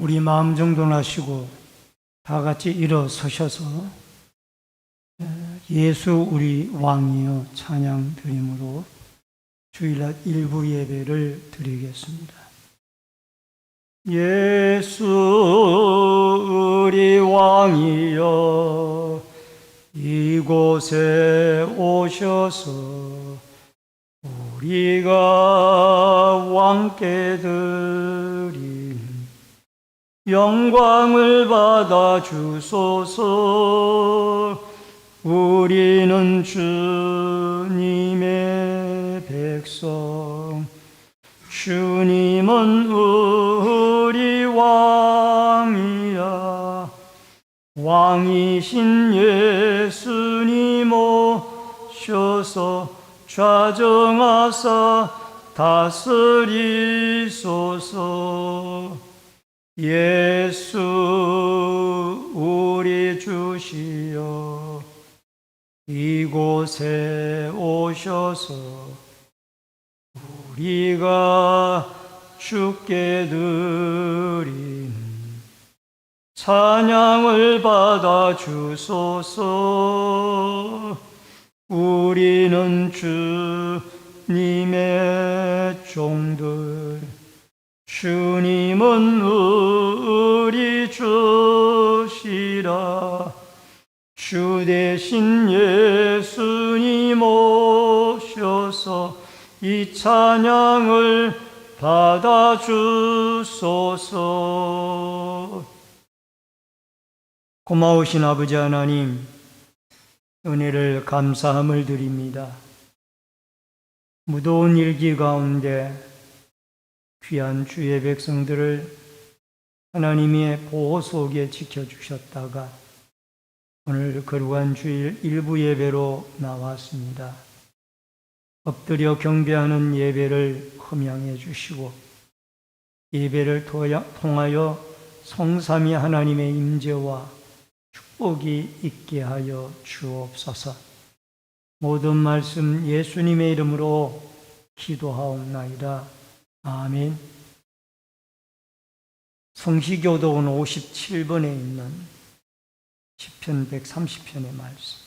우리 마음 정돈하시고 다 같이 일어서셔서 예수 우리 왕이여 찬양 드림으로 주일날 일부 예배를 드리겠습니다. 예수 우리 왕이여 이곳에 오셔서 우리가 왕께 드린 영광을 받아 주소서. 우리는 주님의 백성, 주님은 우리 왕이야. 왕이신 예수님 오셔서 좌정하사 다스리소서. 예수 우리 주시여 이곳에 오셔서 우리가 주께 드린 찬양을 받아 주소서. 우리는 주님의 종들, 주님은 우리 주시라. 주 대신 예수님 오셔서 이 찬양을 받아 주소서. 고마우신 아버지 하나님, 은혜를 감사함을 드립니다. 무더운 일기 가운데 귀한 주의 백성들을 하나님의 보호 속에 지켜주셨다가 오늘 거룩한 주일 일부 예배로 나왔습니다. 엎드려 경배하는 예배를 흠양해 주시고 예배를 통하여 성삼위 하나님의 임재와 축복이 있게 하여 주옵소서. 모든 말씀 예수님의 이름으로 기도하옵나이다. 아멘. 성시교도원 57번에 있는 시편 130편의 말씀.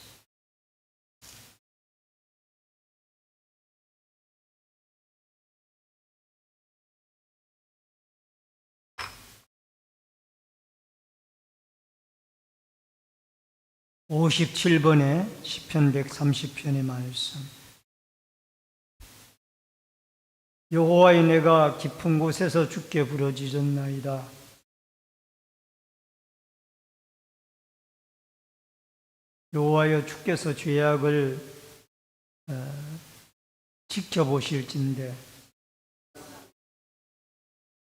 (57번에) 시편 130편의 말씀. 여호와의 내가 깊은 곳에서 주께 부르짖었나이다. 여호와여, 주께서 죄악을 지켜보실진데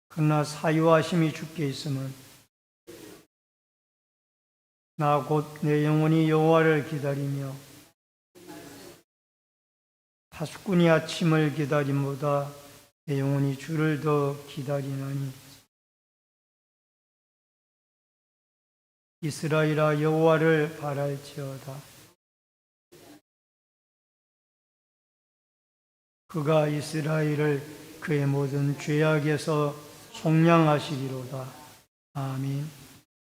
그러나 사유하심이 주께 있음은 나 곧 내 영혼이 여호와를 기다리며 파수꾼이 아침을 기다림보다 내 영혼이 주를 더 기다리나니. 이스라엘아, 여호와를 바랄지어다. 그가 이스라엘을 그의 모든 죄악에서 속량하시리로다. 아멘.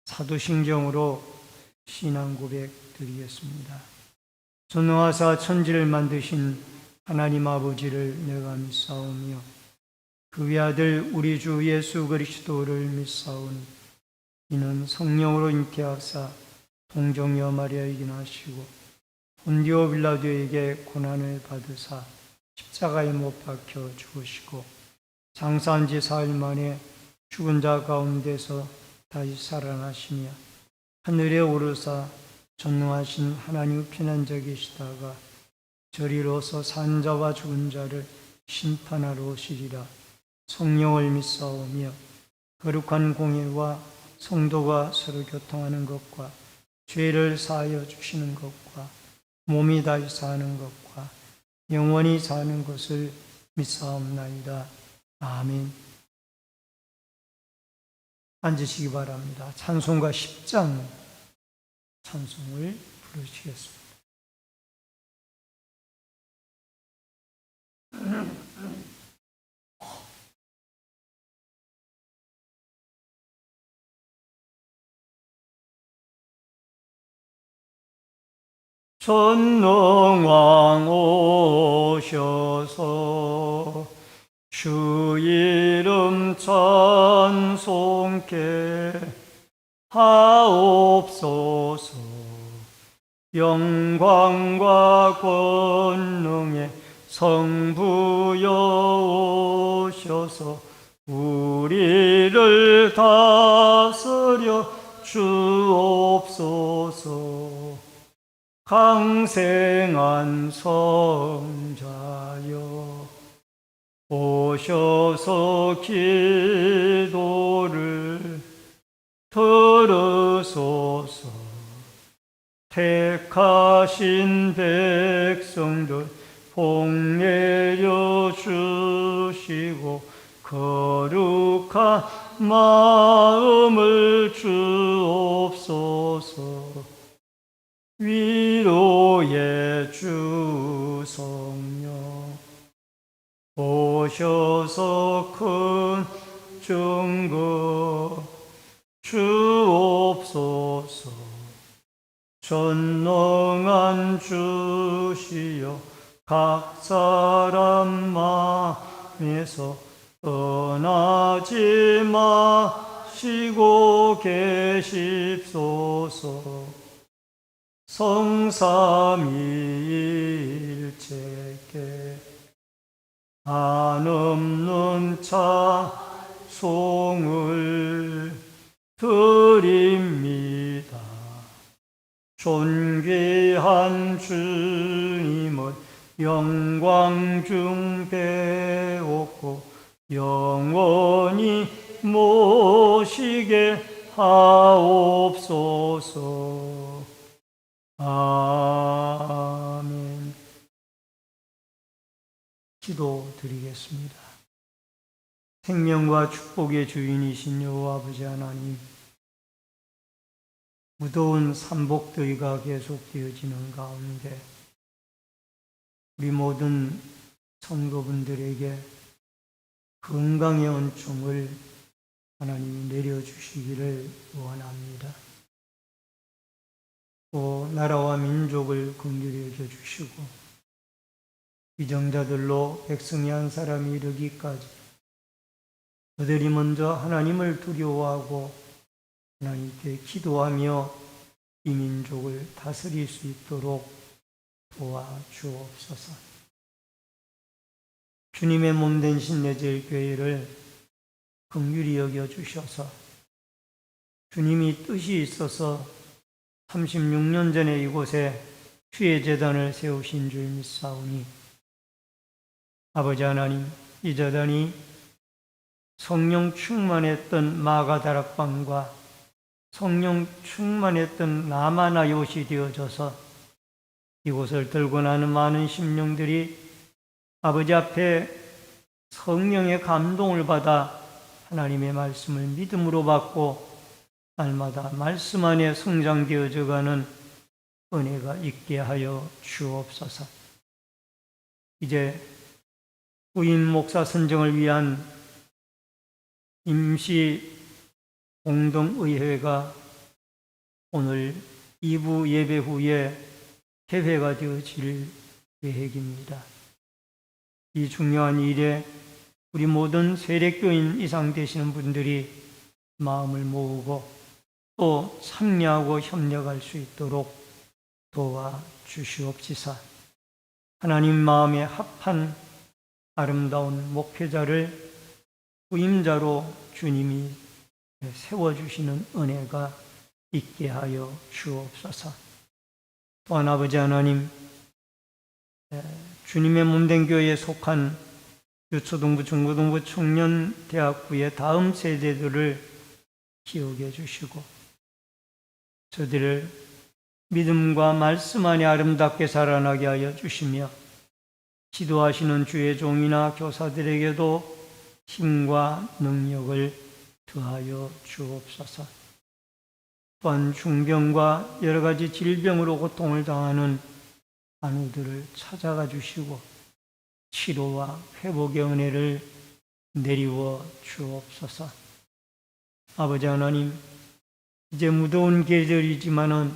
사도신경으로 신앙 고백 드리겠습니다. 전능하사 천지를 만드신 하나님 아버지를 내가 믿사오며 그 외아들 우리 주 예수 그리스도를 믿사오니 이는 성령으로 잉태하사 동정녀 마리아에게 나시고 본디오 빌라도에게 고난을 받으사 십자가에 못 박혀 죽으시고 장사한 지 사흘 만에 죽은 자 가운데서 다시 살아나시며 하늘에 오르사 전능하신 하나님 편한자 계시다가 저리로서 산 자와 죽은 자를 심판하러 오시리라. 성령을 믿사오며 거룩한 공예와 성도가 서로 교통하는 것과 죄를 사하여 주시는 것과 몸이 다시 사는 것과 영원히 사는 것을 믿사옵나이다. 아멘. 앉으시기 바랍니다. 찬송가 10장 찬송을 부르시겠습니다. 전능왕 오셔서 주 이름 찬송케 하옵소서. 영광과 권능의 성부여 오셔서 우리를 다스려 주옵소서. 강생한 성자여 오셔서 기도를 들으소서. 택하신 백성들 복 내려 주시고 거룩한 마음을 주옵소서. 위로의 주 성령 오셔서 큰 증거 주옵소서. 전능한 주시여 각 사람 마음에서 떠나지 마시고 계십소서. 성삼위일체께 한없는 찬송을 드립니다. 존귀한 주님을 영광 중 배웠고 영원히 모시게 하옵소서. 아멘. 기도드리겠습니다. 생명과 축복의 주인이신 여호와 아버지 하나님, 무더운 삼복더위가 계속되어지는 가운데 우리 모든 성도분들에게 건강의 은총을 하나님이 내려주시기를 원합니다. 또 나라와 민족을 긍휼히 여겨주시고 위정자들로 백성이 한 사람이 이르기까지 그들이 먼저 하나님을 두려워하고 하나님께 기도하며 이 민족을 다스릴 수 있도록 도와주옵소서. 주님의 몸된 신내제일교회를 긍휼히 여겨주셔서 주님이 뜻이 있어서 36년 전에 이곳에 주의 제단을 세우신 줄 믿사오니 아버지 하나님, 이 제단이 성령 충만했던 마가다락방과 성령 충만했던 라마나요시 되어져서 이곳을 들고 나는 많은 심령들이 아버지 앞에 성령의 감동을 받아 하나님의 말씀을 믿음으로 받고 날마다 말씀 안에 성장되어져가는 은혜가 있게 하여 주옵소서. 이제 후임 목사 선정을 위한 임시 공동의회가 오늘 2부 예배 후에 개회가 되어질 계획입니다. 이 중요한 일에 우리 모든 세례교인 이상 되시는 분들이 마음을 모으고 또 참여하고 협력할 수 있도록 도와주시옵시사. 하나님 마음에 합한 아름다운 목회자를 후임자로 주님이 세워주시는 은혜가 있게 하여 주옵소서. 또한 아버지 하나님, 주님의 몸된 교회에 속한 유초등부, 중고등부, 청년대학부의 다음 세대들을 기억해 주시고 저들을 믿음과 말씀 안에 아름답게 자라나게 하여 주시며 지도하시는 주의 종이나 교사들에게도 힘과 능력을 더하여 주옵소서. 또한 중병과 여러 가지 질병으로 고통을 당하는 안우들을 찾아가 주시고 치료와 회복의 은혜를 내리워 주옵소서. 아버지 하나님, 이제 무더운 계절이지만은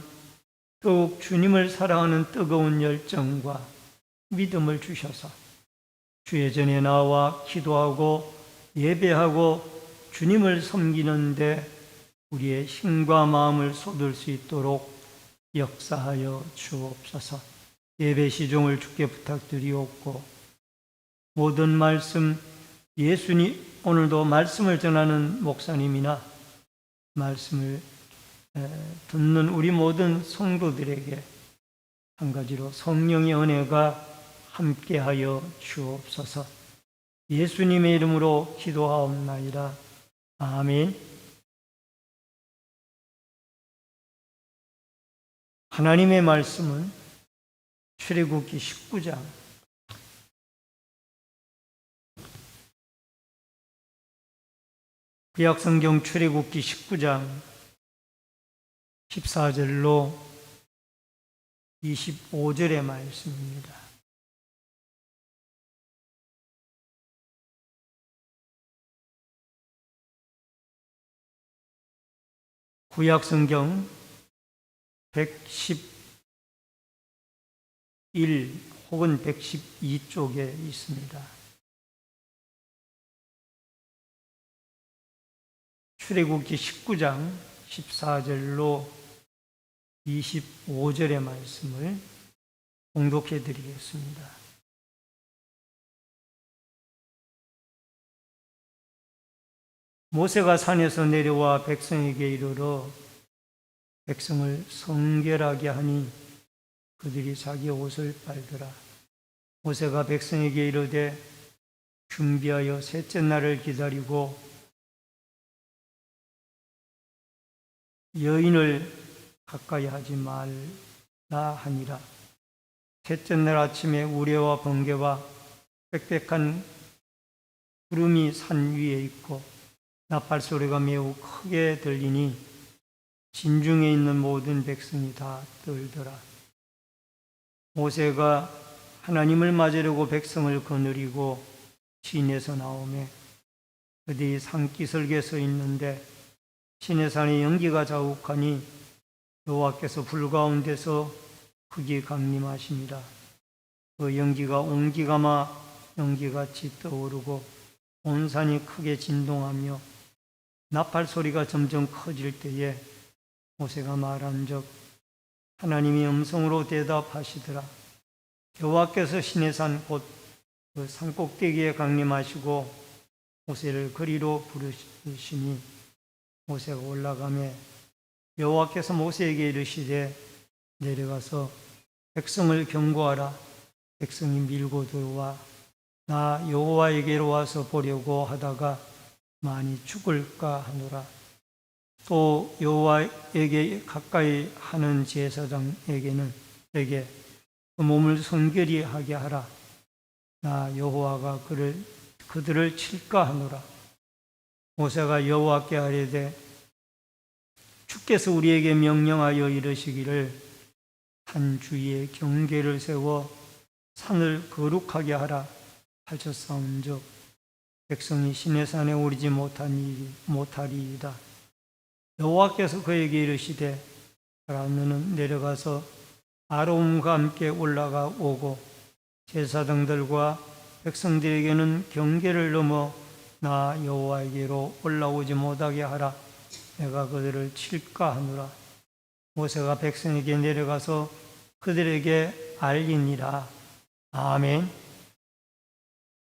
더욱 주님을 사랑하는 뜨거운 열정과 믿음을 주셔서 주의 전에 나와 기도하고 예배하고 주님을 섬기는데 우리의 힘과 마음을 쏟을 수 있도록 역사하여 주옵소서. 예배 시종을 주께 부탁드리옵고 모든 말씀 예수님 오늘도 말씀을 전하는 목사님이나 말씀을 듣는 우리 모든 성도들에게 한 가지로 성령의 은혜가 함께하여 주옵소서. 예수님의 이름으로 기도하옵나이다. 아멘. 하나님의 말씀은 출애굽기 19장 구약성경 출애굽기 19장 14절로 25절의 말씀입니다. 구약성경 111 혹은 112쪽에 있습니다. 출애굽기 19장 14절로 25절의 말씀을 봉독해 드리겠습니다. 모세가 산에서 내려와 백성에게 이르러 백성을 성결하게 하니 그들이 자기 옷을 빨더라. 모세가 백성에게 이르되 준비하여 셋째 날을 기다리고 여인을 가까이 하지 말라 하니라. 셋째 날 아침에 우레와 번개와 빽빽한 구름이 산 위에 있고 나팔 소리가 매우 크게 들리니 진중에 있는 모든 백성이 다 떨더라. 모세가 하나님을 맞으려고 백성을 거느리고 시내에서 나오매 그들이 산기슭에 서 있는데 시내산의 연기가 자욱하니 여호와께서 불 가운데서 크게 강림하십니다. 그 연기가 온기가마 연기같이 떠오르고 온 산이 크게 진동하며 나팔 소리가 점점 커질 때에 모세가 말한즉 하나님이 음성으로 대답하시더라. 여호와께서 시내산 곧 그 산꼭대기에 강림하시고 모세를 그리로 부르시니 모세가 올라가매 여호와께서 모세에게 이르시되 내려가서 백성을 경고하라. 백성이 밀고 들어와 나 여호와에게로 와서 보려고 하다가 많이 죽을까 하노라. 또 여호와에게 가까이 하는 제사장에게는 내게 그 몸을 성결히 하게 하라. 나 여호와가 그들을 칠까 하노라. 모세가 여호와께 아뢰되 주께서 우리에게 명령하여 이르시기를 산 주위에 경계를 세워 산을 거룩하게 하라 하셨사온즉 백성이 시내산에 오르지 못하리이다. 여호와께서 그에게 이르시되 가라. 너는 내려가서 아론과 함께 올라가 오고 제사장들과 백성들에게는 경계를 넘어 나 여호와에게로 올라오지 못하게 하라. 내가 그들을 칠까 하노라. 모세가 백성에게 내려가서 그들에게 알리니라. 아멘.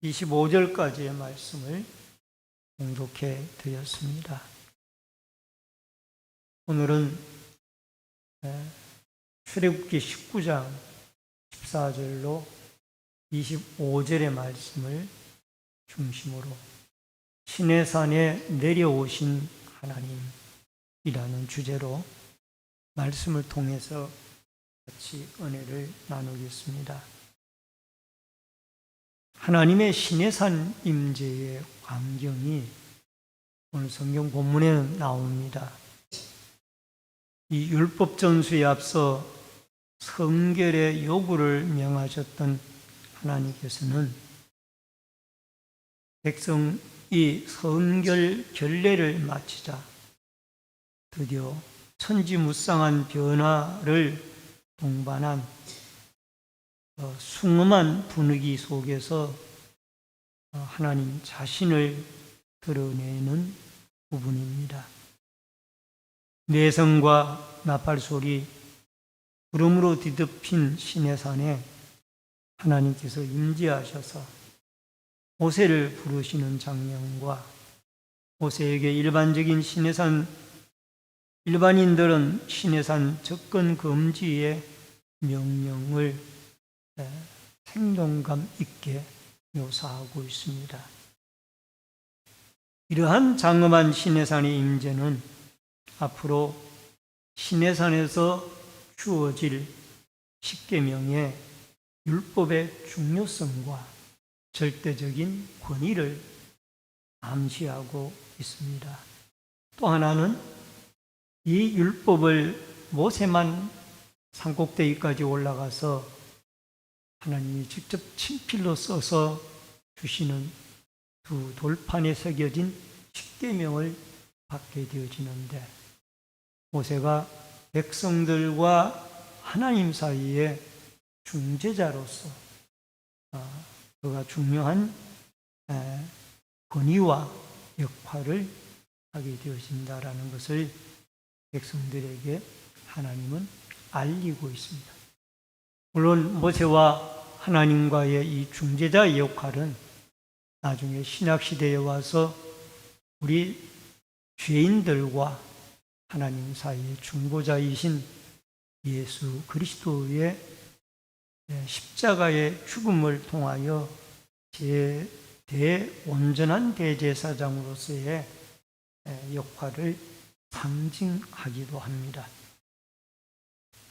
25절까지의 말씀을 봉독해 드렸습니다. 오늘은 출애굽기 19장 14절로 25절의 말씀을 중심으로 시내산에 내려오신 하나님이라는 주제로 말씀을 통해서 같이 은혜를 나누겠습니다. 하나님의 시내산 임재의 광경이 오늘 성경 본문에는 나옵니다. 이 율법 전수에 앞서 성결의 요구를 명하셨던 하나님께서는 백성이 성결 결례를 마치자 드디어 천지무쌍한 변화를 동반한 숭엄한 분위기 속에서 하나님 자신을 드러내는 부분입니다. 내성과 나팔소리, 구름으로 뒤덮인 시내산에 하나님께서 임재하셔서 모세를 부르시는 장면과 모세에게 일반인들은 시내산 접근 금지의 명령을 생동감 있게 묘사하고 있습니다. 이러한 장엄한 시내산의 임재는 앞으로 시내산에서 주어질 십계명의 율법의 중요성과 절대적인 권위를 암시하고 있습니다. 또 하나는 이 율법을 모세만 산꼭대기까지 올라가서 하나님이 직접 친필로 써서 주시는 두 돌판에 새겨진 십계명을 받게 되어지는데, 모세가 백성들과 하나님 사이에 중재자로서 그가 중요한 권위와 역할을 하게 되어진다라는 것을 백성들에게 하나님은 알리고 있습니다. 물론 모세와 하나님과의 이 중재자의 역할은 나중에 신약시대에 와서 우리 죄인들과 하나님 사이의 중보자이신 예수 그리스도의 십자가의 죽음을 통하여 온전한 대제사장으로서의 역할을 상징하기도 합니다.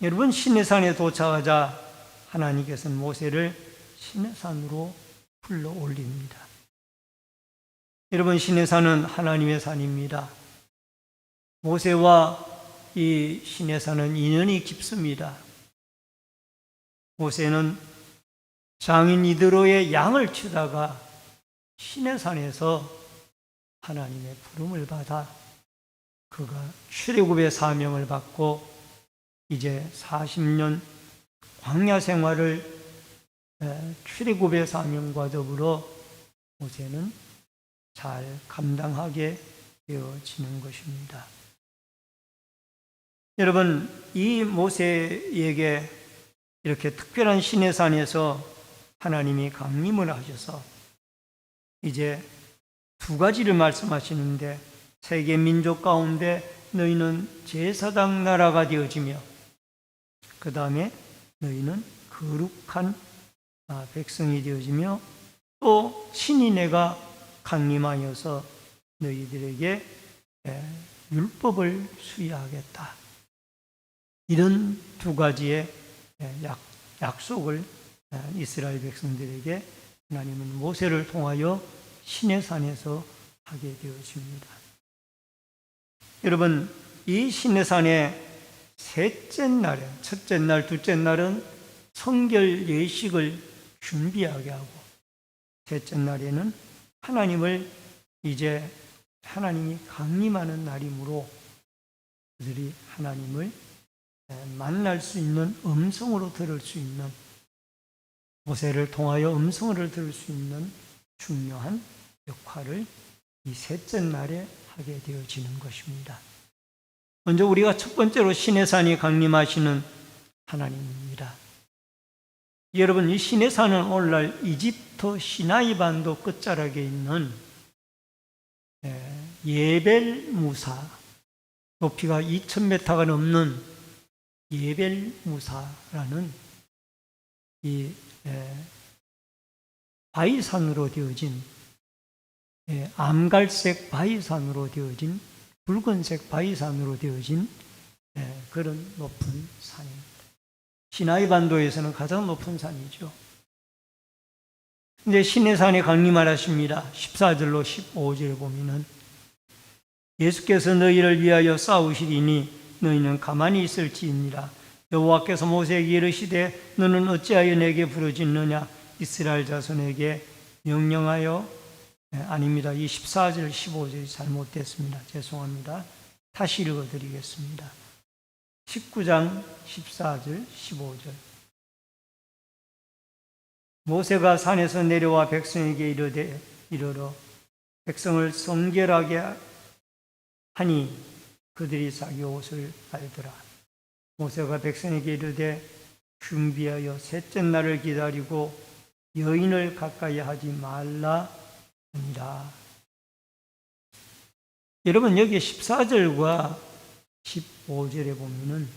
여러분, 시내산에 도착하자 하나님께서는 모세를 시내산으로 불러 올립니다. 여러분, 시내산은 하나님의 산입니다. 모세와 이 시내산은 인연이 깊습니다. 모세는 장인 이드로의 양을 치다가 시내산에서 하나님의 부름을 받아 그가 출애굽의 사명을 받고 이제 40년 광야 생활을 출애굽의 사명과 더불어 모세는 잘 감당하게 되어지는 것입니다. 여러분, 이 모세에게 이렇게 특별한 시내산에서 하나님이 강림을 하셔서 이제 두 가지를 말씀하시는데, 세계 민족 가운데 너희는 제사장 나라가 되어지며 그 다음에 너희는 거룩한 백성이 되어지며 또 신이 내가 강림하여서 너희들에게 율법을 수여하겠다. 이런 두 가지의 약속을 이스라엘 백성들에게 하나님은 모세를 통하여 시내산에서 하게 되어집니다. 여러분, 이 시내산의 셋째 날에, 첫째 날, 둘째 날은 성결 예식을 준비하게 하고, 셋째 날에는 하나님이 강림하는 날이므로 그들이 하나님을 만날 수 있는, 음성으로 들을 수 있는, 모세를 통하여 음성을 들을 수 있는 중요한 역할을 이 셋째 날에 하게 되어지는 것입니다. 먼저 우리가 첫 번째로 시내산이 강림하시는 하나님입니다. 여러분, 이 시내산은 오늘날 이집트 시나이 반도 끝자락에 있는 예벨무사, 높이가 2000m가 넘는 예벨무사라는 이 바위산으로 되어진, 암갈색 바위산으로 되어진, 붉은색 바위산으로 되어진 그런 높은 산입니다. 시나이 반도에서는 가장 높은 산이죠. 근데 시내산에 강림하십니다. 14절로 15절에 보면은 예수께서 너희를 위하여 싸우시리니 너희는 가만히 있을지니라. 여호와께서 모세에게 이르시되 너는 어찌하여 내게 부르짖느냐. 이스라엘 자손에게 명령하여, 아닙니다. 이 14절 15절이 잘못됐습니다. 죄송합니다. 다시 읽어드리겠습니다. 19장 14절 15절. 모세가 산에서 내려와 백성에게 이르러 백성을 성결하게 하니 그들이 자기 옷을 빨더라. 모세가 백성에게 이르되 준비하여 셋째 날을 기다리고 여인을 가까이 하지 말라 하니라. 여러분, 여기 14절과 15절에 보면은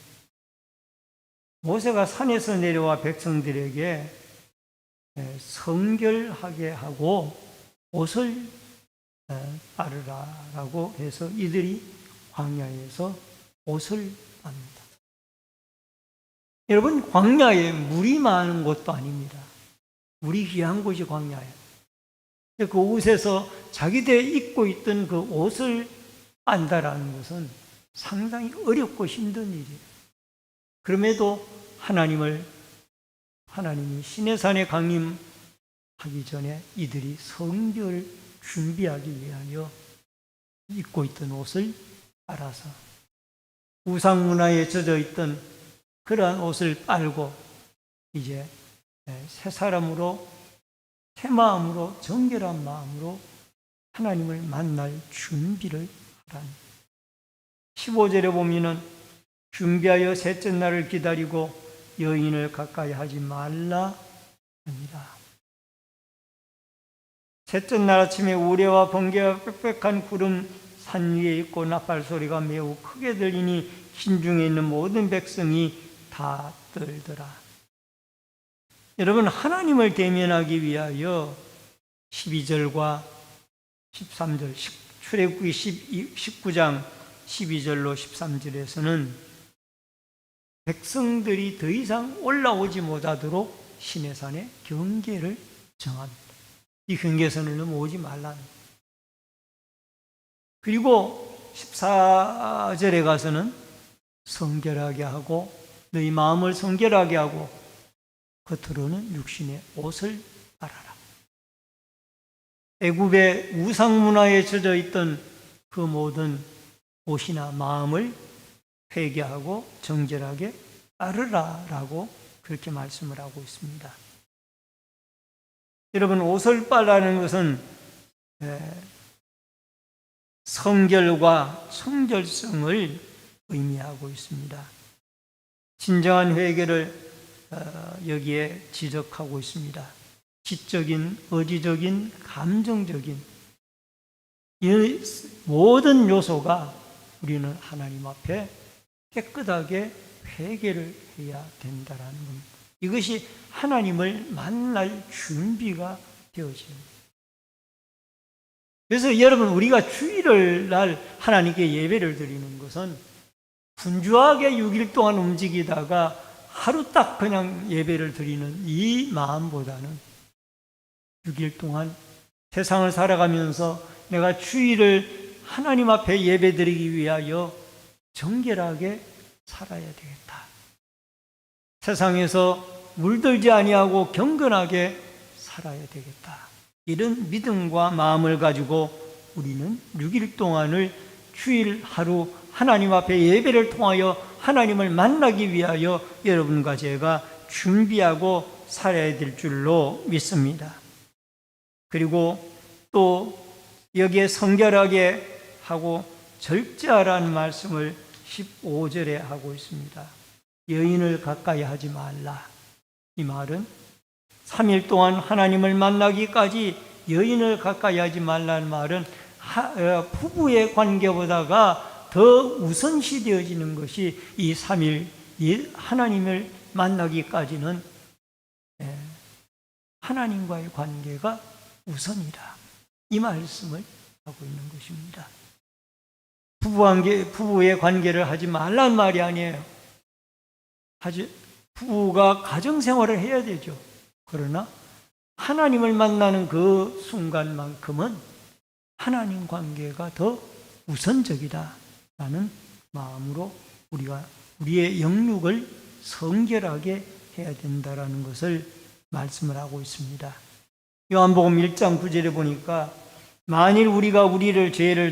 모세가 산에서 내려와 백성들에게 성결하게 하고 옷을 빨으라라고 해서 이들이 광야에서 옷을 빱니다. 여러분, 광야에 물이 많은 곳도 아닙니다. 물이 귀한 곳이 광야예요. 그 옷에서 자기들 입고 있던 그 옷을 빤다라는 것은 상당히 어렵고 힘든 일이에요. 그럼에도 하나님이 시내산에 강림하기 전에 이들이 성결을 준비하기 위하여 입고 있던 옷을 빨아서 우상 문화에 젖어 있던 그러한 옷을 빨고 이제 새 사람으로, 새 마음으로, 정결한 마음으로 하나님을 만날 준비를 하라는. 15절에 보면은 준비하여 셋째 날을 기다리고 여인을 가까이 하지 말라 합니다. 셋째 날 아침에 우레와 번개와 빽빽한 구름 산 위에 있고 나팔 소리가 매우 크게 들리니 신중에 있는 모든 백성이 다 떨더라. 여러분, 하나님을 대면하기 위하여 12절과 13절, 출애굽기 19장 12절로 13절에서는 백성들이 더 이상 올라오지 못하도록 시내산에 경계를 정합니다. 이 경계선을 넘어오지 말라는. 그리고 14절에 가서는 성결하게 하고 너희 마음을 성결하게 하고 겉으로는 육신의 옷을 빨아라. 애굽의 우상 문화에 젖어 있던 그 모든 옷이나 마음을 회개하고 정결하게 빨으라라고 그렇게 말씀을 하고 있습니다. 여러분, 옷을 빨라는 것은 성결과 청결성을 의미하고 있습니다. 진정한 회개를 여기에 지적하고 있습니다. 지적인, 의지적인, 감정적인 이 모든 요소가 우리는 하나님 앞에 깨끗하게 회개를 해야 된다라는 겁니다. 이것이 하나님을 만날 준비가 되어집니다. 그래서 여러분, 우리가 주일을 날 하나님께 예배를 드리는 것은 분주하게 6일 동안 움직이다가 하루 딱 그냥 예배를 드리는 이 마음보다는 6일 동안 세상을 살아가면서 내가 주일을 하나님 앞에 예배 드리기 위하여 정결하게 살아야 되겠다. 세상에서 물들지 아니하고 경건하게 살아야 되겠다. 이런 믿음과 마음을 가지고 우리는 6일 동안을 주일 하루 하나님 앞에 예배를 통하여 하나님을 만나기 위하여 여러분과 제가 준비하고 살아야 될 줄로 믿습니다. 그리고 또 여기에 성결하게 하고 절제하라는 말씀을 15절에 하고 있습니다. 여인을 가까이 하지 말라. 이 말은 3일 동안 하나님을 만나기까지 여인을 가까이 하지 말라는 말은 부부의 관계보다가 더 우선시 되어지는 것이 이 3일 하나님을 만나기까지는 하나님과의 관계가 우선이다. 이 말씀을 하고 있는 것입니다. 부부의 관계를 하지 말란 말이 아니에요. 부부가 가정생활을 해야 되죠. 그러나 하나님을 만나는 그 순간만큼은 하나님 관계가 더 우선적이다라는 마음으로 우리가 우리의 영육을 성결하게 해야 된다라는 것을 말씀을 하고 있습니다. 요한복음 1장 9절에 보니까 만일 우리가 우리 죄를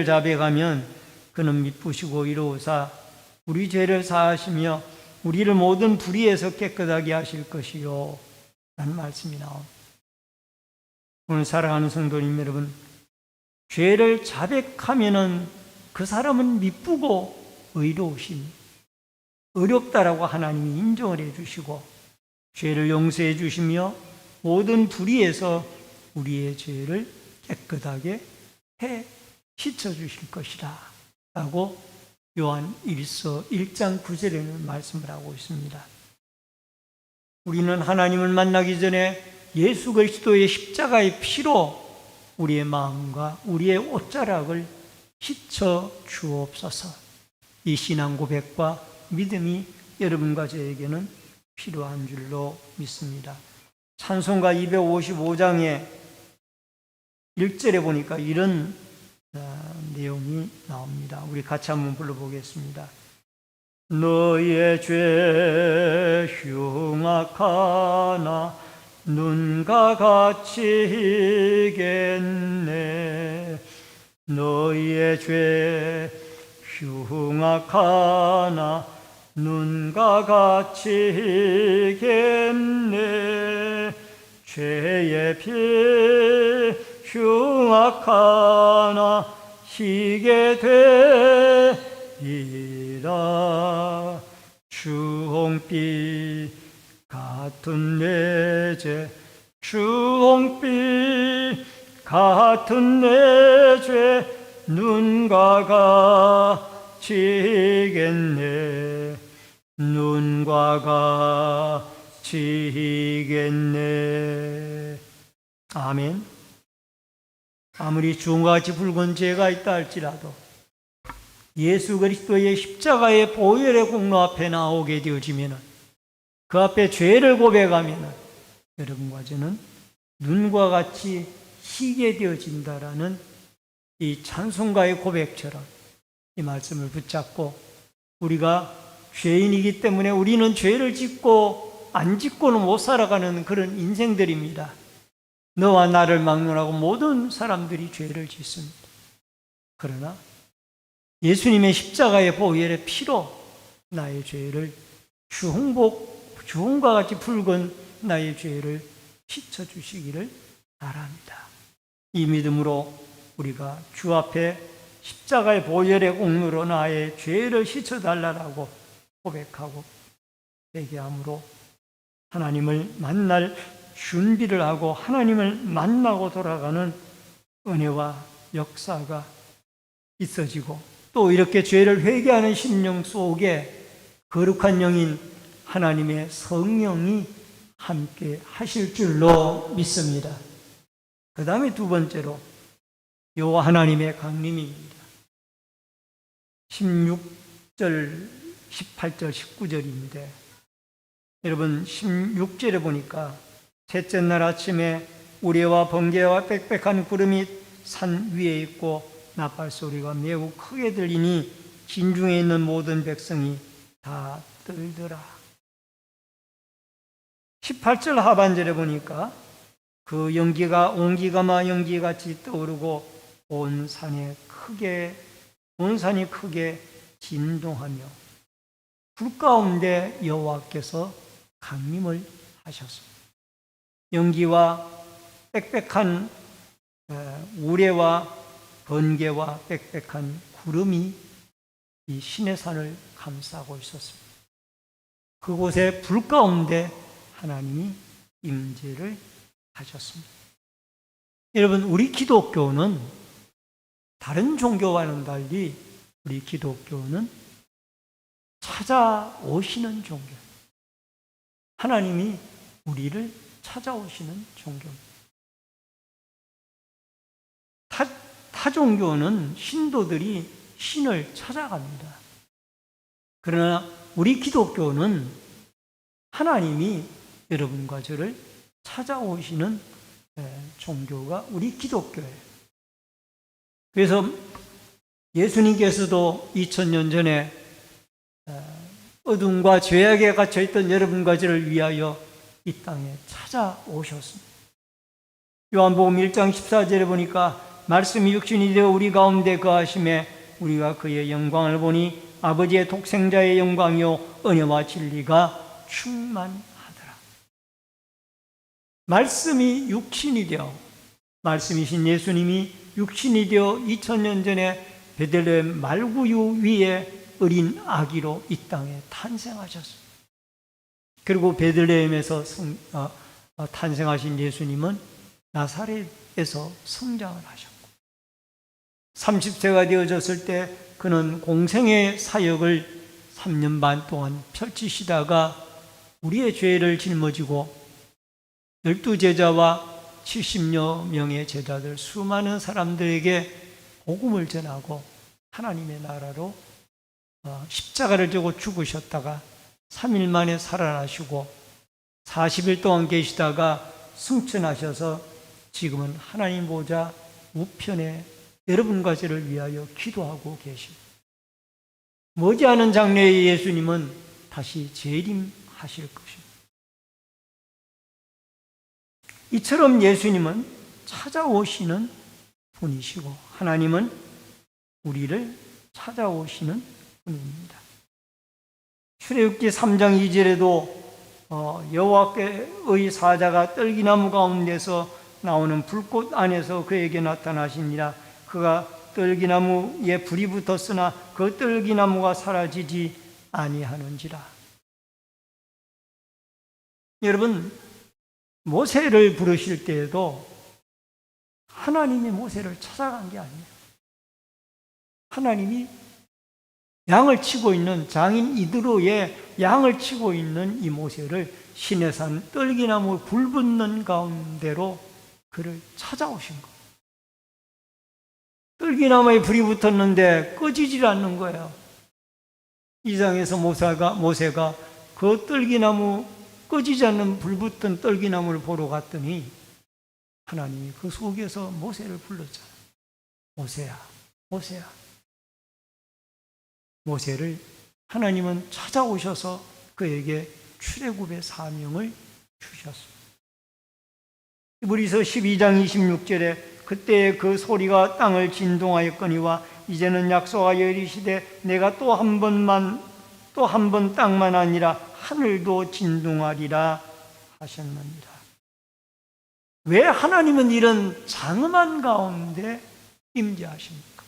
자백하면 그는 미쁘시고 이로우사 우리 죄를 사하시며 우리를 모든 불의에서 깨끗하게 하실 것이요 라는 말씀이 나옵니다. 오늘 사랑하는 성도님 여러분, 죄를 자백하면은 그 사람은 미쁘고 의로우신, 의롭다라고 하나님이 인정을 해주시고 죄를 용서해 주시며 모든 불의에서 우리의 죄를 깨끗하게 해 씻어주실 것이다 라고 요한 1서 1장 9절에는 말씀을 하고 있습니다. 우리는 하나님을 만나기 전에 예수 그리스도의 십자가의 피로 우리의 마음과 우리의 옷자락을 씻어 주옵소서. 이 신앙 고백과 믿음이 여러분과 저에게는 필요한 줄로 믿습니다. 찬송가 255장의 1절에 보니까 이런 내용이 나옵니다. 우리 같이 한번 불러보겠습니다. 너의 죄 흉악하나 눈과 같이 희겠네. 너의 죄 흉악하나 눈과 같이 희겠네. 죄의 피 흉악하나 희게 되리라. 주홍빛 같은 내 죄, 주홍빛 같은 내 죄 눈과 같이 희겠네. 눈과 같이 희겠네. 아멘. 아무리 주홍과 같이 붉은 죄가 있다 할지라도 예수 그리스도의 십자가의 보혈의 공로 앞에 나오게 되어지면 그 앞에 죄를 고백하면 여러분과 저는 눈과 같이 희게 되어진다라는 이 찬송가의 고백처럼 이 말씀을 붙잡고 우리가 죄인이기 때문에 우리는 죄를 짓고 안 짓고는 못 살아가는 그런 인생들입니다. 너와 나를 막론하고 모든 사람들이 죄를 짓습니다. 그러나 예수님의 십자가의 보혈의 피로 나의 죄를 주홍과 같이 붉은 나의 죄를 씻어주시기를 바랍니다. 이 믿음으로 우리가 주 앞에 십자가의 보혈의 공로로 나의 죄를 씻어달라고 고백하고 회개함으로 하나님을 만날 준비를 하고 하나님을 만나고 돌아가는 은혜와 역사가 있어지고 또 이렇게 죄를 회개하는 심령 속에 거룩한 영인 하나님의 성령이 함께 하실 줄로 믿습니다. 그 다음에 두 번째로 여호와 하나님의 강림입니다. 16절, 18절, 19절인데 여러분 16절에 보니까 셋째 날 아침에 우레와 번개와 빽빽한 구름이 산 위에 있고 나팔 소리가 매우 크게 들리니 진중에 있는 모든 백성이 다 떨더라. 18절 하반절에 보니까 그 연기가 온기가마 연기같이 떠오르고 온 산이 크게 진동하며 불 가운데 여호와께서 강림을 하셨습니다. 연기와 빽빽한 우레와 번개와 빽빽한 구름이 이 시내산을 감싸고 있었습니다. 그곳에 불 가운데 하나님이 임재를 하셨습니다. 여러분, 우리 기독교는 다른 종교와는 달리 우리 기독교는 찾아오시는 종교입니다. 하나님이 우리를 찾아오시는 종교입니다. 타 종교는 신도들이 신을 찾아갑니다. 그러나 우리 기독교는 하나님이 여러분과 저를 찾아오시는 종교가 우리 기독교예요. 그래서 예수님께서도 2000년 전에 어둠과 죄악에 갇혀있던 여러분과 저를 위하여 이 땅에 찾아오셨습니다. 요한복음 1장 14절에 보니까 말씀이 육신이 되어 우리 가운데 거하심에 우리가 그의 영광을 보니 아버지의 독생자의 영광이요 은혜와 진리가 충만하더라. 말씀이 육신이 되어, 말씀이신 예수님이 육신이 되어 2000년 전에 베들레헴 말구유 위에 어린 아기로 이 땅에 탄생하셨습니다. 그리고 베들레헴에서 탄생하신 예수님은 나사렛에서 성장을 하셨고 30세가 되어졌을 때 그는 공생의 사역을 3년 반 동안 펼치시다가 우리의 죄를 짊어지고 12제자와 70여 명의 제자들 수많은 사람들에게 복음을 전하고 하나님의 나라로 십자가를 지고 죽으셨다가 3일 만에 살아나시고 40일 동안 계시다가 승천하셔서 지금은 하나님 보좌 우편에 여러분과 저를 위하여 기도하고 계십니다. 머지않은 장래의 예수님은 다시 재림하실 것입니다. 이처럼 예수님은 찾아오시는 분이시고 하나님은 우리를 찾아오시는 분입니다. 출애굽기 3장 2절에도 여호와께의 사자가 떨기나무 가운데서 나오는 불꽃 안에서 그에게 나타나시니라. 그가 떨기나무에 불이 붙었으나 그 떨기나무가 사라지지 아니하는지라. 여러분, 모세를 부르실 때에도 하나님이 모세를 찾아간 게 아니에요. 하나님이 양을 치고 있는 장인 이드로의 양을 치고 있는 이 모세를 시내산 떨기나무 불 붙는 가운데로 그를 찾아오신 거예요. 떨기나무에 불이 붙었는데 꺼지질 않는 거예요. 이장에서 모세가 그 떨기나무 꺼지지 않는 불 붙은 떨기나무를 보러 갔더니 하나님이 그 속에서 모세를 불렀잖아요. 모세야, 모세야. 모세를 하나님은 찾아오셔서 그에게 출애굽의 사명을 주셨습니다. 히브리서 12장 26절에 그때 그 소리가 땅을 진동하였거니와 이제는 약속하여 이르시되 내가 또 한 번 땅만 아니라 하늘도 진동하리라 하셨느니라. 왜 하나님은 이런 장엄한 가운데 임재하십니까?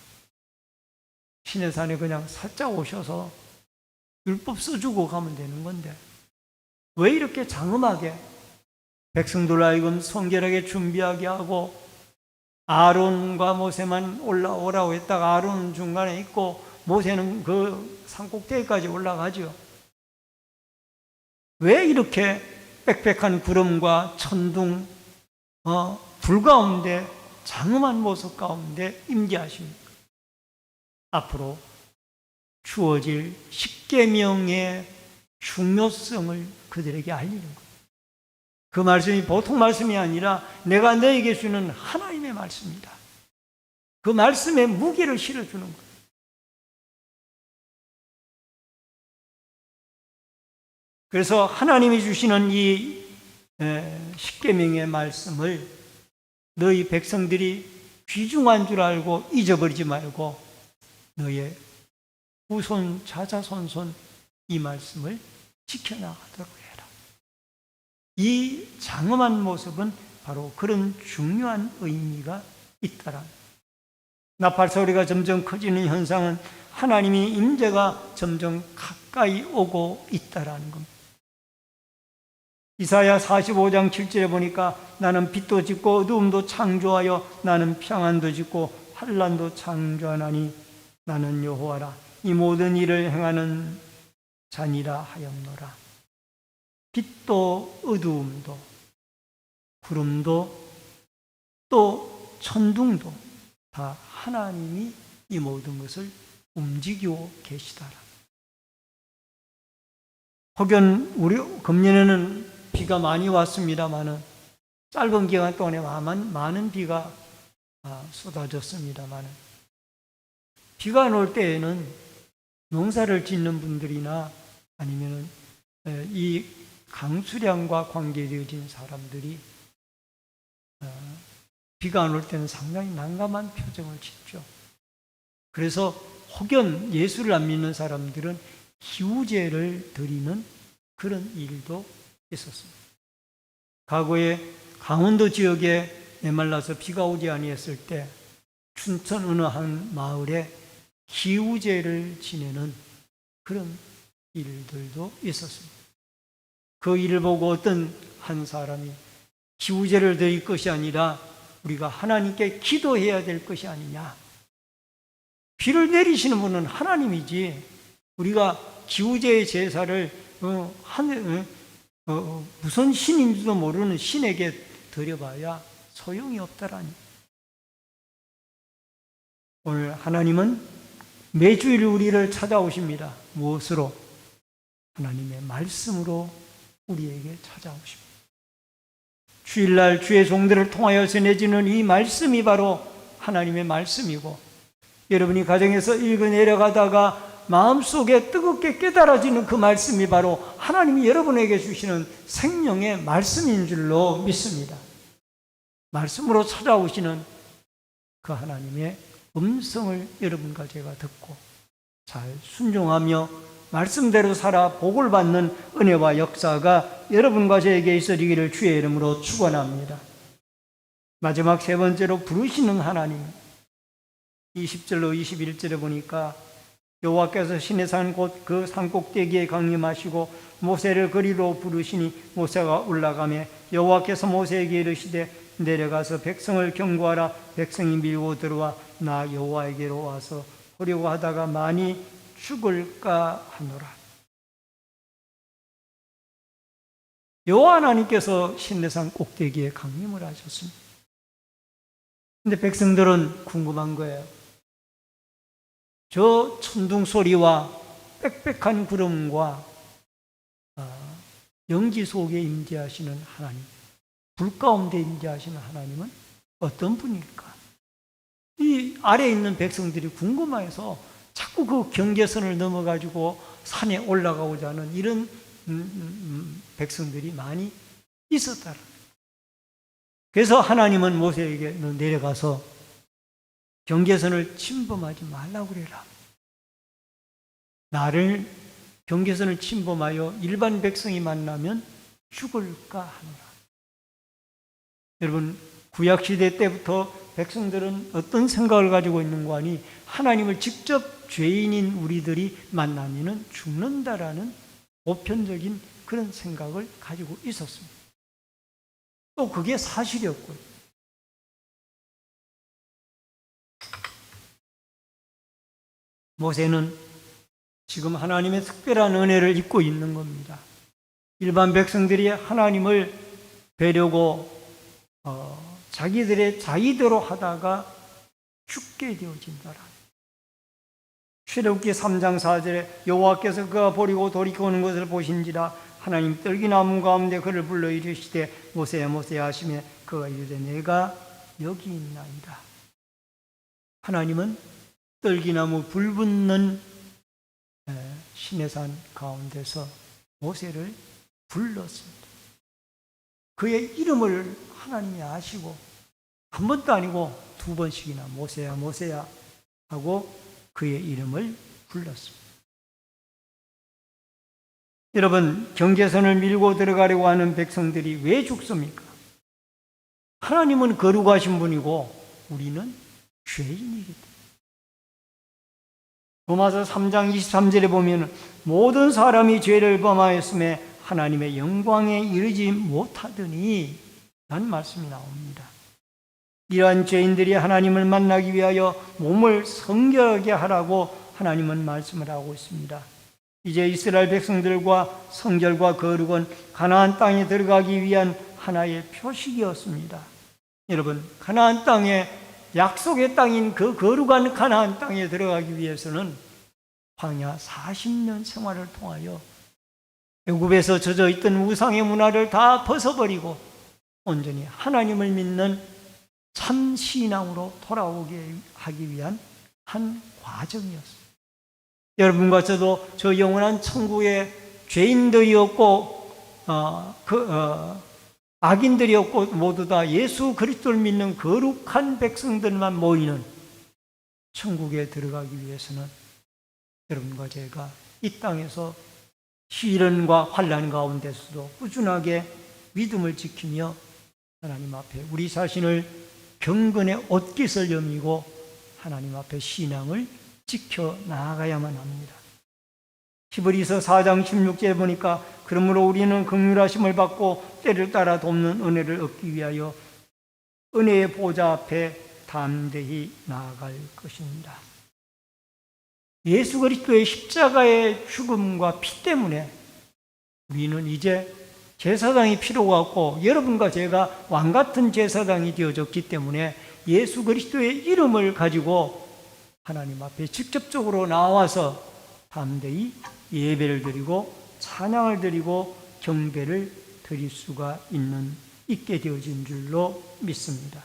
시내산에 그냥 살짝 오셔서 율법 써주고 가면 되는 건데 왜 이렇게 장엄하게 백성들 하여금 성결하게 준비하게 하고 아론과 모세만 올라오라고 했다가 아론은 중간에 있고 모세는 그 산꼭대기까지 올라가죠. 왜 이렇게 빽빽한 구름과 천둥, 불 가운데 장엄한 모습 가운데 임재하십니까? 앞으로 주어질 십계명의 중요성을 그들에게 알리는 거예요. 그 말씀이 보통 말씀이 아니라 내가 너에게 주는 하나님의 말씀이다. 그 말씀에 무게를 실어주는 거예요. 그래서 하나님이 주시는 이 십계명의 말씀을 너희 백성들이 귀중한 줄 알고 잊어버리지 말고 너의 후손, 자자손손 이 말씀을 지켜나가도록 해라. 이 장엄한 모습은 바로 그런 중요한 의미가 있다라. 나팔 소리가 점점 커지는 현상은 하나님의 임재가 점점 가까이 오고 있다라는 겁니다. 이사야 45장 7절에 보니까 나는 빛도 짓고 어두움도 창조하여 나는 평안도 짓고 환난도 창조하나니 나는 여호와라. 이 모든 일을 행하는 자니라 하였노라. 빛도 어두움도 구름도 또 천둥도 다 하나님이 이 모든 것을 움직이고 계시다라. 혹은 우리 금년에는 비가 많이 왔습니다만은 짧은 기간 동안에 많은 비가 쏟아졌습니다만은 비가 안 올 때에는 농사를 짓는 분들이나 아니면은 이 강수량과 관계되어진 사람들이 비가 안 올 때는 상당히 난감한 표정을 짓죠. 그래서 혹연 예수를 안 믿는 사람들은 기우제를 드리는 그런 일도 있었습니다. 과거에 강원도 지역에 메말라서 비가 오지 아니했을 때 춘천 어느 한 마을에 기우제를 지내는 그런 일들도 있었습니다. 그 일을 보고 어떤 한 사람이 기우제를 드릴 것이 아니라 우리가 하나님께 기도해야 될 것이 아니냐. 비를 내리시는 분은 하나님이지 우리가 기우제의 제사를 무슨 신인지도 모르는 신에게 드려봐야 소용이 없다라니. 오늘 하나님은 매주일 우리를 찾아오십니다. 무엇으로? 하나님의 말씀으로 우리에게 찾아오십니다. 주일날 주의 종들을 통하여 전해지는 이 말씀이 바로 하나님의 말씀이고, 여러분이 가정에서 읽어 내려가다가 마음속에 뜨겁게 깨달아지는 그 말씀이 바로 하나님이 여러분에게 주시는 생명의 말씀인 줄로 믿습니다. 말씀으로 찾아오시는 그 하나님의 음성을 여러분과 제가 듣고 잘 순종하며 말씀대로 살아 복을 받는 은혜와 역사가 여러분과 저에게 있어지기를 주의 이름으로 축원합니다. 마지막 세 번째로 부르시는 하나님. 20절로 21절에 보니까 여호와께서 시내산 곧 그 산꼭대기에 강림하시고 모세를 그리로 부르시니 모세가 올라가며 여호와께서 모세에게 이르시되 내려가서 백성을 경고하라. 백성이 밀고 들어와 나 여호와에게로 와서 보려고 하다가 많이 죽을까 하노라. 여호와 하나님께서 신내산 꼭대기에 강림을 하셨습니다. 근데 백성들은 궁금한 거예요. 저 천둥 소리와 빽빽한 구름과 영지 속에 임재하시는 하나님, 불 가운데 임재하시는 하나님은 어떤 분일까? 이 아래에 있는 백성들이 궁금해서 자꾸 그 경계선을 넘어가지고 산에 올라가고자 하는 이런 백성들이 많이 있었다. 그래서 하나님은 모세에게 너 내려가서 경계선을 침범하지 말라고 그래라. 나를 경계선을 침범하여 일반 백성이 만나면 죽을까 하노라. 여러분, 구약시대 때부터 백성들은 어떤 생각을 가지고 있는가 하니 하나님을 직접 죄인인 우리들이 만나면 죽는다라는 보편적인 그런 생각을 가지고 있었습니다. 또 그게 사실이었고요. 모세는 지금 하나님의 특별한 은혜를 입고 있는 겁니다. 일반 백성들이 하나님을 뵈려고 자기들의 자의대로 하다가 죽게 되어진다라. 출애굽기 3장 4절에 여호와께서 그가 버리고 돌이켜오는 것을 보신지라 하나님 떨기나무 가운데 그를 불러 이르시되 모세야 모세야 하시며 그가 이르되 내가 여기 있나이다. 하나님은 떨기나무 불 붙는 시내산 가운데서 모세를 불렀습니다. 그의 이름을 하나님이 아시고 한 번도 아니고 두 번씩이나 모세야 모세야 하고 그의 이름을 불렀습니다. 여러분, 경계선을 밀고 들어가려고 하는 백성들이 왜 죽습니까? 하나님은 거룩하신 분이고 우리는 죄인이기 때문에. 로마서 3장 23절에 보면 모든 사람이 죄를 범하였음에 하나님의 영광에 이르지 못하더니 라는 말씀이 나옵니다. 이러한 죄인들이 하나님을 만나기 위하여 몸을 성결하게 하라고 하나님은 말씀을 하고 있습니다. 이제 이스라엘 백성들과 성결과 거룩은 가나안 땅에 들어가기 위한 하나의 표식이었습니다. 여러분, 가나안 땅에 약속의 땅인 그 거룩한 가나안 땅에 들어가기 위해서는 광야 40년 생활을 통하여 애굽에서 젖어 있던 우상의 문화를 다 벗어버리고 온전히 하나님을 믿는 참 신앙으로 돌아오게 하기 위한 한 과정이었습니다. 여러분과 저도 저 영원한 천국에 죄인들이었고 악인들이었고 모두 다 예수 그리스도를 믿는 거룩한 백성들만 모이는 천국에 들어가기 위해서는 여러분과 제가 이 땅에서 시련과 환난 가운데서도 꾸준하게 믿음을 지키며 하나님 앞에 우리 자신을 경건의 옷깃을 여미고 하나님 앞에 신앙을 지켜 나아가야만 합니다. 히브리서 4장 16절에 보니까 그러므로 우리는 긍휼하심을 받고 때를 따라 돕는 은혜를 얻기 위하여 은혜의 보좌 앞에 담대히 나아갈 것입니다. 예수 그리스도의 십자가의 죽음과 피 때문에 우리는 이제 제사장이 필요가 없고 여러분과 제가 왕같은 제사장이 되어졌기 때문에 예수 그리스도의 이름을 가지고 하나님 앞에 직접적으로 나와서 담대히 예배를 드리고 찬양을 드리고 경배를 드릴 수가 있게 되어진 줄로 믿습니다.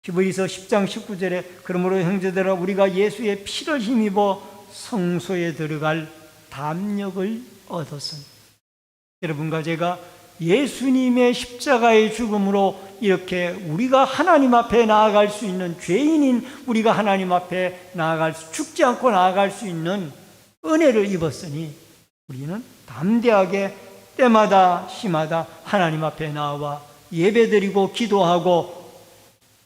히브리서 10장 19절에 그러므로 형제들아 우리가 예수의 피를 힘입어 성소에 들어갈 담력을 얻었으니 여러분과 제가 예수님의 십자가의 죽음으로 이렇게 우리가 하나님 앞에 나아갈 수 있는 죄인인 우리가 하나님 앞에 죽지 않고 나아갈 수 있는 은혜를 입었으니 우리는 담대하게 때마다 시마다 하나님 앞에 나와 예배드리고 기도하고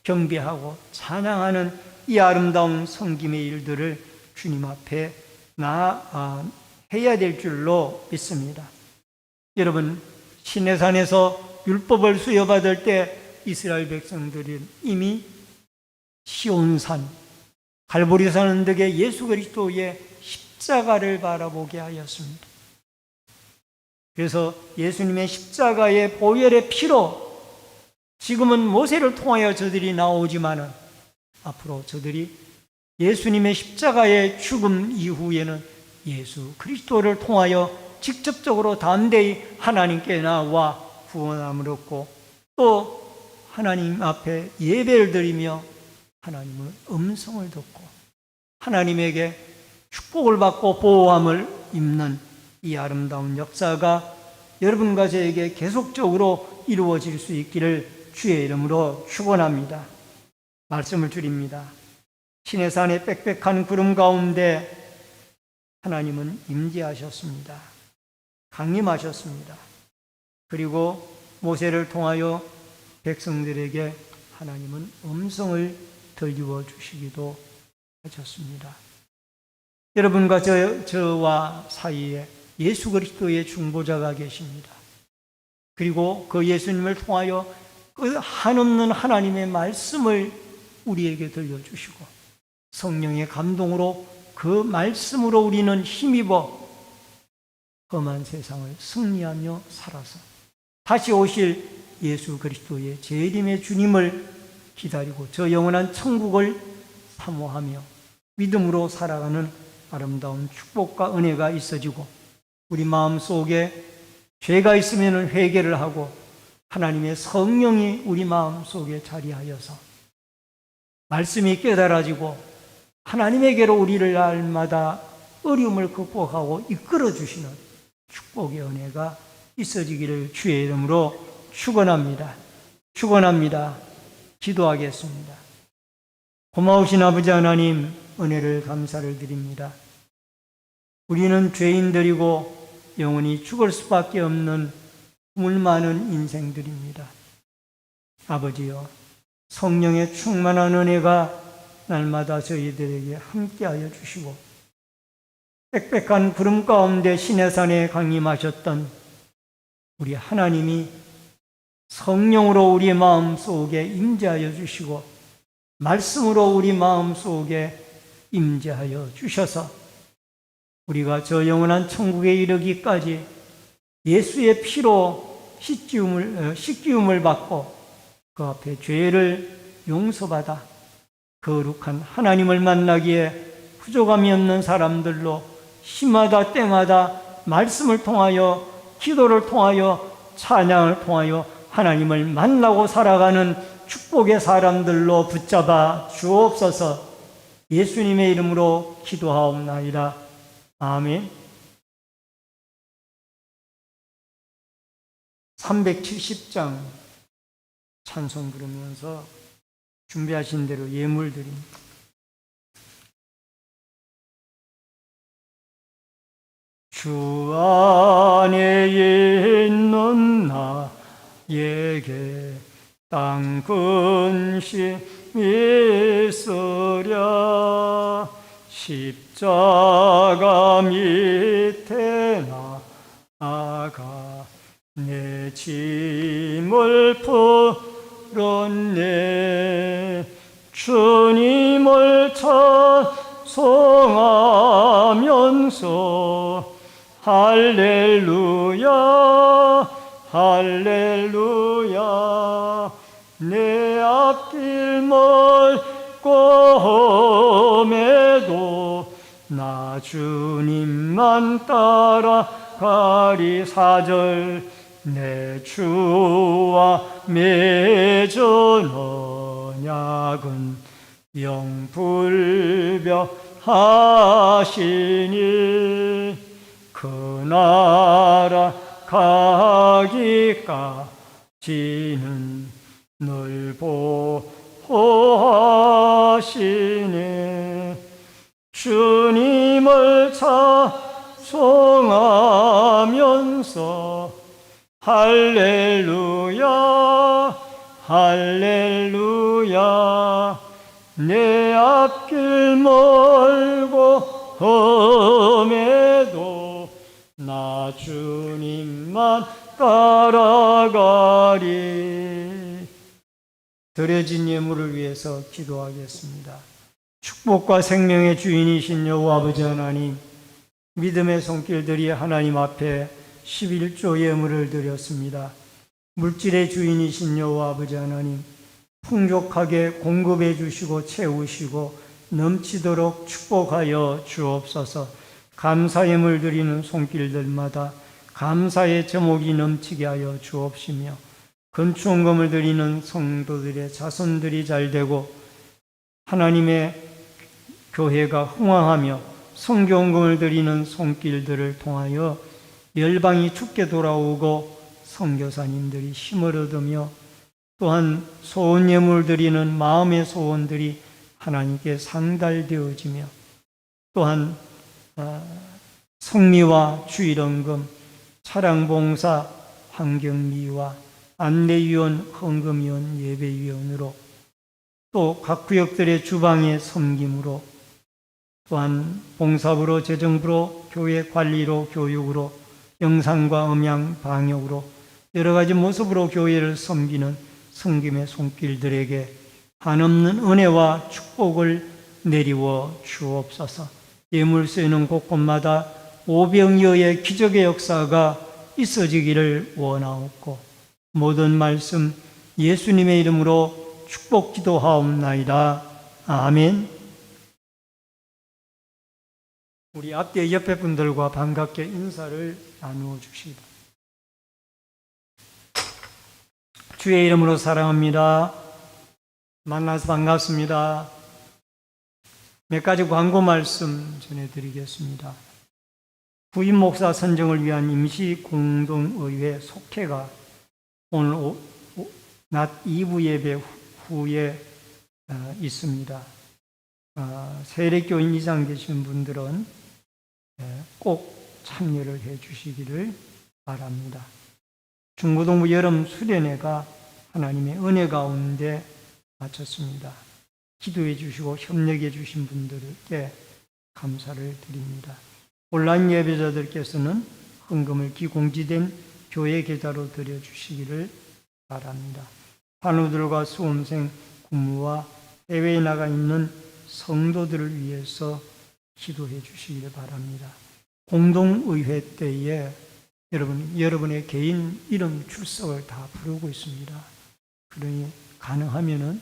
경배하고 찬양하는 이 아름다운 섬김의 일들을 주님 앞에 해야 될 줄로 믿습니다. 여러분, 시내산에서 율법을 수여받을 때 이스라엘 백성들은 이미 시온산, 갈보리산 언덕에 예수 그리스도의 십자가를 바라보게 하였습니다. 그래서 예수님의 십자가의 보혈의 피로 지금은 모세를 통하여 저들이 나오지만은 앞으로 저들이 예수님의 십자가의 죽음 이후에는 예수 그리스도를 통하여 직접적으로 담대히 하나님께 나와 구원함을 얻고 또 하나님 앞에 예배를 드리며 하나님의 음성을 듣고 하나님에게 축복을 받고 보호함을 입는 이 아름다운 역사가 여러분과 저에게 계속적으로 이루어질 수 있기를 주의 이름으로 축원합니다. 말씀을 드립니다. 시내산의 빽빽한 구름 가운데 하나님은 임재하셨습니다. 강림하셨습니다. 그리고 모세를 통하여 백성들에게 하나님은 음성을 들려 주시기도 하셨습니다. 여러분과 저와 사이에 예수 그리스도의 중보자가 계십니다. 그리고 그 예수님을 통하여 그 한없는 하나님의 말씀을 우리에게 들려주시고 성령의 감동으로 그 말씀으로 우리는 힘입어 험한 세상을 승리하며 살아서 다시 오실 예수 그리스도의 재림의 주님을 기다리고 저 영원한 천국을 사모하며 믿음으로 살아가는 아름다운 축복과 은혜가 있어지고 우리 마음속에 죄가 있으면 회개를 하고 하나님의 성령이 우리 마음속에 자리하여서 말씀이 깨달아지고 하나님에게로 우리를 날마다 어려움을 극복하고 이끌어 주시는 축복의 은혜가 있어지기를 주의 이름으로 축원합니다. 축원합니다. 기도하겠습니다. 고마우신 아버지 하나님, 은혜를 감사를 드립니다. 우리는 죄인들이고 영원히 죽을 수밖에 없는 물 많은 인생들입니다. 아버지여, 성령의 충만한 은혜가 날마다 저희들에게 함께하여 주시고 빽빽한 구름 가운데 시내산에 강림하셨던 우리 하나님이 성령으로 우리 마음속에 임재하여 주시고 말씀으로 우리 마음속에 임재하여 주셔서 우리가 저 영원한 천국에 이르기까지 예수의 피로 씻기움을 받고 그 앞에 죄를 용서받아 거룩한 하나님을 만나기에 부족함이 없는 사람들로 시마다 때마다 말씀을 통하여 기도를 통하여 찬양을 통하여 하나님을 만나고 살아가는 축복의 사람들로 붙잡아 주옵소서. 예수님의 이름으로 기도하옵나이다. 아멘. 370장 찬송 부르면서 준비하신 대로 예물 드립니다. 주 안에 있는 나에게 땅 근심 있으랴. 십자가 밑에 나아가 내 짐을 풀었네. 주님을 찬송하면서 할렐루야 할렐루야. 내 앞길 멀고 험해도 나 주님만 따라가리. 4절 내 주와 맺은 언약은 영불변하시니 그 나라 가기까지는 늘 보호하시네. 주님을 찬송하면서 할렐루야 할렐루야. 내 앞길 멀고 험해도 나 주님만 따라가리. 드려진 예물을 위해서 기도하겠습니다. 축복과 생명의 주인이신 여호와 아버지 하나님, 믿음의 손길들이 하나님 앞에 11조 예물을 드렸습니다. 물질의 주인이신 여호와 아버지 하나님, 풍족하게 공급해 주시고 채우시고 넘치도록 축복하여 주옵소서. 감사 예물 드리는 손길들마다 감사의 제목이 넘치게 하여 주옵시며, 건축원금을 드리는 성도들의 자손들이 잘 되고 하나님의 교회가 흥왕하며 선교원금을 드리는 손길들을 통하여 열방이 죽게 돌아오고 선교사님들이 힘을 얻으며, 또한 소원 예물 드리는 마음의 소원들이 하나님께 상달되어지며, 또한 성미와 주일원금, 차량봉사, 환경미화, 안내위원, 헌금위원, 예배위원으로, 또 각 구역들의 주방의 섬김으로, 또한 봉사부로, 재정부로, 교회 관리로, 교육으로, 영상과 음향 방역으로 여러 가지 모습으로 교회를 섬기는 섬김의 손길들에게 한없는 은혜와 축복을 내리워 주옵소서. 예물 쓰이는 곳곳마다 오병이어의 기적의 역사가 있어지기를 원하옵고, 모든 말씀 예수님의 이름으로 축복 기도하옵나이다. 아멘. 우리 앞뒤 옆에 분들과 반갑게 인사를 나누어 주시기 바랍니다. 주의 이름으로 사랑합니다. 만나서 반갑습니다. 몇 가지 광고 말씀 전해드리겠습니다. 부임 목사 선정을 위한 임시 공동의회 속회가 오늘 낮 2부 예배 후에 있습니다. 세례교인 이상 계신 분들은 꼭 참여를 해 주시기를 바랍니다. 중고등부 여름 수련회가 하나님의 은혜 가운데 마쳤습니다. 기도해 주시고 협력해 주신 분들께 감사를 드립니다. 온라인 예배자들께서는 헌금을 기공지된 교회 계좌로 드려주시기를 바랍니다. 환우들과 수험생, 군무와 해외에 나가 있는 성도들을 위해서 기도해 주시기를 바랍니다. 공동의회 때에 여러분의 개인 이름 출석을 다 부르고 있습니다. 그러니 가능하면은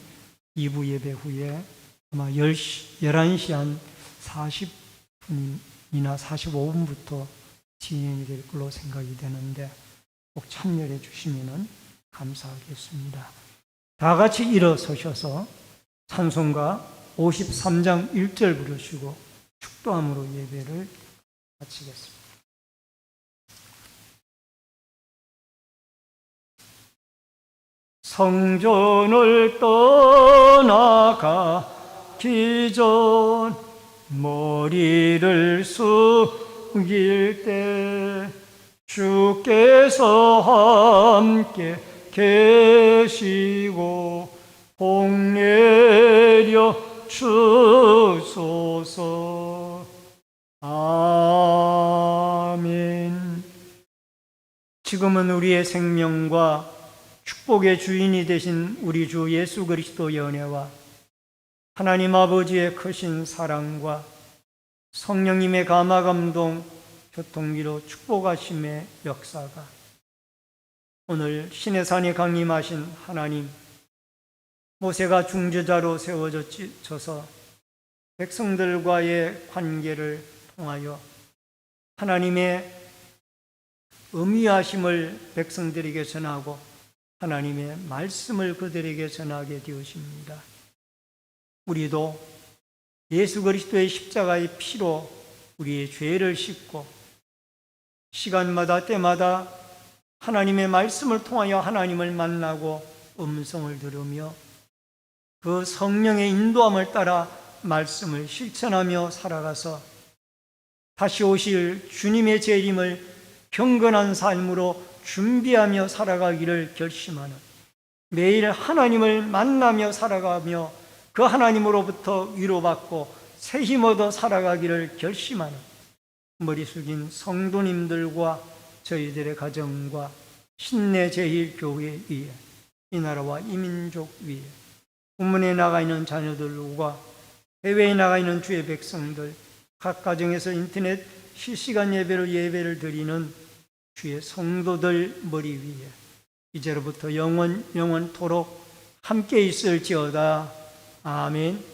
2부 예배 후에 아마 11시 한 40분이나 45분부터 진행이 될 걸로 생각이 되는데 꼭 참여해 주시면 감사하겠습니다. 다 같이 일어서셔서 찬송가 53장 1절 부르시고 축도함으로 예배를 마치겠습니다. 성전을 떠나가기 전 머리를 숙이고 숨길 때 주께서 함께 계시고 복 내려 주소서. 아멘. 지금은 우리의 생명과 축복의 주인이 되신 우리 주 예수 그리스도의 은혜와 하나님 아버지의 크신 사랑과 성령님의 감화감동 교통기로 축복하심의 역사가 오늘 시내산에 강림하신 하나님, 모세가 중재자로 세워져서 백성들과의 관계를 통하여 하나님의 의미하심을 백성들에게 전하고 하나님의 말씀을 그들에게 전하게 되었습니다. 우리도 예수 그리스도의 십자가의 피로 우리의 죄를 씻고 시간마다 때마다 하나님의 말씀을 통하여 하나님을 만나고 음성을 들으며 그 성령의 인도함을 따라 말씀을 실천하며 살아가서 다시 오실 주님의 재림을 경건한 삶으로 준비하며 살아가기를 결심하는, 매일 하나님을 만나며 살아가며 그 하나님으로부터 위로받고 새 힘 얻어 살아가기를 결심하는 머리 숙인 성도님들과 저희들의 가정과 신내 제일교회 위에, 이 나라와 이 민족 위에, 본문에 나가 있는 자녀들과 해외에 나가 있는 주의 백성들, 각 가정에서 인터넷 실시간 예배를 드리는 주의 성도들 머리 위에 이제로부터 영원토록 함께 있을지어다. 아멘.